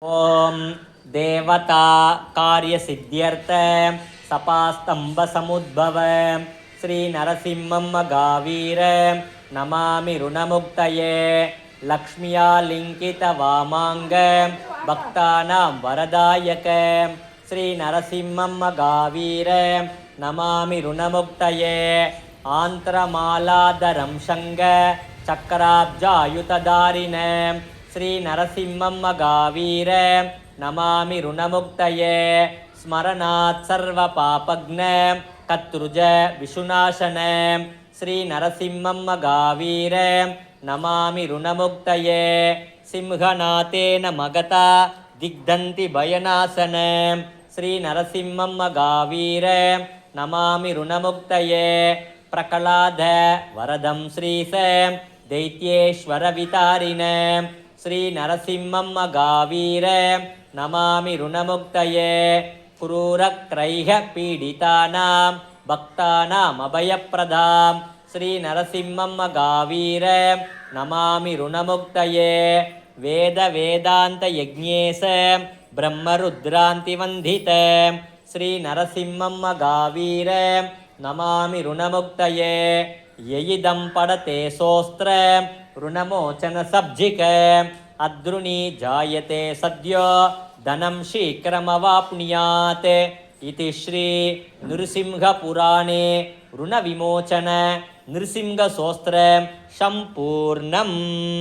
ओम देवता कार्य सिद्ध्यर्थ सपास्तंभ समुद्भव श्री नरसिंहम गावीर नमामि ऋणमुक्तये लक्ष्म्यालिंकित वामांग भक्तानां वरदायक श्री नरसिंहम गावीर नमामि ऋणमुक्तये आंत्रमालाधरं शंग चक्राब्जायुतधारिणे श्री नरसिंहम गावीर नमामि ऋणमुक्तये स्मरणात् सर्व पापग्न कत्रुज विशुनाशन श्री नरसिंहम गावीर नमामि ऋणमुक्तये सिंहनाथेन मगता दिग्धन्ति भयनाशन श्री नरसिंहम गावीर नमामि ऋणमुक्तये प्रकलाद वरदं श्रीस दैत्येश्वर वितारिणे श्री नरसिंहम गावीर नमामि ऋणमुक्तये क्रूरक्रैः पीडितानां भक्तानाम् अभयप्रदां श्री नरसिंहम गावीर नमामि ऋणमुक्तये वेद वेदांत यज्ञेश ब्रह्मरुद्रान्तिवन्दित श्री नरसिंहम गावीर नमामि ऋणमुक्तये ययिदं पडते सोस्त्र ऋणमोचन सब्जिक अद्रुणी जायते सद्यो धनं शीघ्रमवाप्नुयात् इति श्री नृसिंहपुराणे ऋणविमोचन नृसिंहस्तोत्र सम्पूर्णम्।